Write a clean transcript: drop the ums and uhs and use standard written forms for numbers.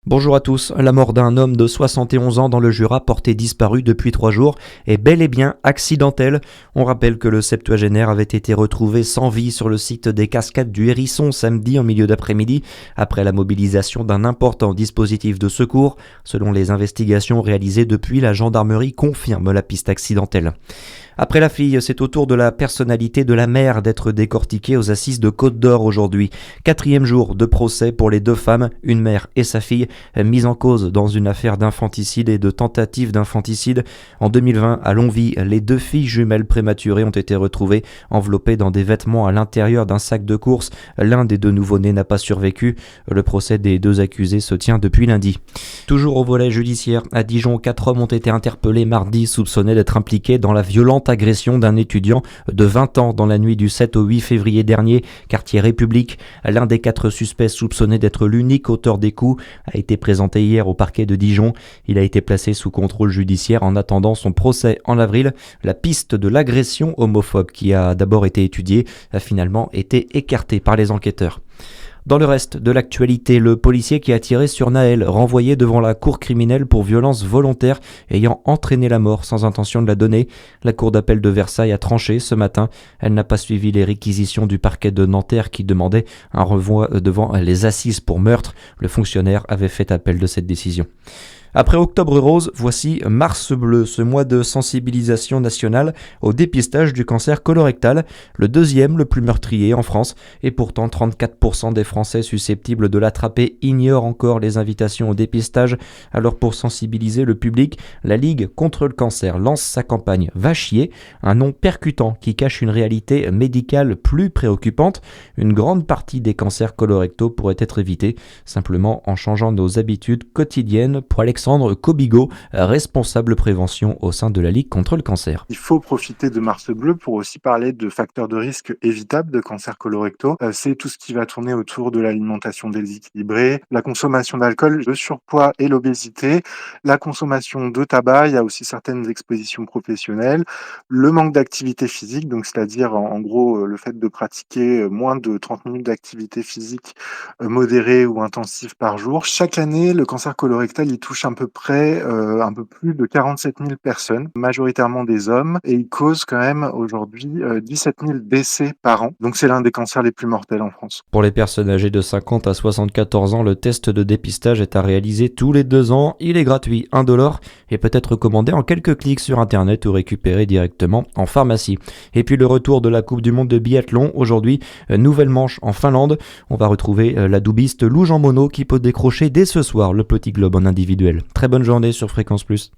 Bonjour à tous. La mort d'un homme de 71 ans dans le Jura porté disparu depuis 3 jours est bel et bien accidentelle. On rappelle que le septuagénaire avait été retrouvé sans vie sur le site des cascades du Hérisson samedi en milieu d'après-midi après la mobilisation d'un important dispositif de secours. Selon les investigations réalisées depuis, la gendarmerie confirme la piste accidentelle. Après la fille, c'est au tour de la personnalité de la mère d'être décortiquée aux assises de Côte-d'Or aujourd'hui. 4e jour de procès pour les 2 femmes, une mère et sa fille, mises en cause dans une affaire d'infanticide et de tentative d'infanticide. En 2020, à Longwy, les 2 filles jumelles prématurées ont été retrouvées enveloppées dans des vêtements à l'intérieur d'un sac de course. L'un des 2 nouveau-nés n'a pas survécu. Le procès des 2 accusés se tient depuis lundi. Toujours au volet judiciaire, à Dijon, 4 hommes ont été interpellés mardi, soupçonnés d'être impliqués dans la violente agression d'un étudiant de 20 ans dans la nuit du 7 au 8 février dernier, quartier République. L'un des 4 suspects soupçonnés d'être l'unique auteur des coups a été présenté hier au parquet de Dijon. Il a été placé sous contrôle judiciaire en attendant son procès en avril. La piste de l'agression homophobe qui a d'abord été étudiée a finalement été écartée par les enquêteurs. Dans le reste de l'actualité, le policier qui a tiré sur Naël, renvoyé devant la cour criminelle pour violence volontaire ayant entraîné la mort sans intention de la donner. La cour d'appel de Versailles a tranché ce matin. Elle n'a pas suivi les réquisitions du parquet de Nanterre qui demandait un renvoi devant les assises pour meurtre. Le fonctionnaire avait fait appel de cette décision. Après Octobre Rose, voici Mars Bleu, ce mois de sensibilisation nationale au dépistage du cancer colorectal, le 2e le plus meurtrier en France, et pourtant 34% des Français susceptibles de l'attraper ignorent encore les invitations au dépistage. Alors pour sensibiliser le public, la Ligue contre le cancer lance sa campagne Va chier, un nom percutant qui cache une réalité médicale plus préoccupante. Une grande partie des cancers colorectaux pourraient être évités simplement en changeant nos habitudes quotidiennes. Pour Alexandre Kobigo, responsable prévention au sein de la Ligue contre le cancer. Il faut profiter de Mars Bleu pour aussi parler de facteurs de risque évitables de cancer colorectaux. C'est tout ce qui va tourner autour de l'alimentation déséquilibrée, la consommation d'alcool, le surpoids et l'obésité, la consommation de tabac, il y a aussi certaines expositions professionnelles, le manque d'activité physique, donc c'est-à-dire en gros le fait de pratiquer moins de 30 minutes d'activité physique modérée ou intensive par jour. Chaque année, le cancer colorectal, il touche à peu près un peu plus de 47 000 personnes, majoritairement des hommes, et il cause quand même aujourd'hui 17 000 décès par an. Donc c'est l'un des cancers les plus mortels en France. Pour les personnes âgées de 50 à 74 ans, le test de dépistage est à réaliser tous les 2 ans. Il est gratuit, indolore, et peut être commandé en quelques clics sur internet ou récupéré directement en pharmacie. Et puis le retour de la Coupe du Monde de biathlon, aujourd'hui, nouvelle manche en Finlande. On va retrouver la doubiste Lou Jean Monod qui peut décrocher dès ce soir le petit globe en individuel. Très bonne journée sur Fréquence Plus.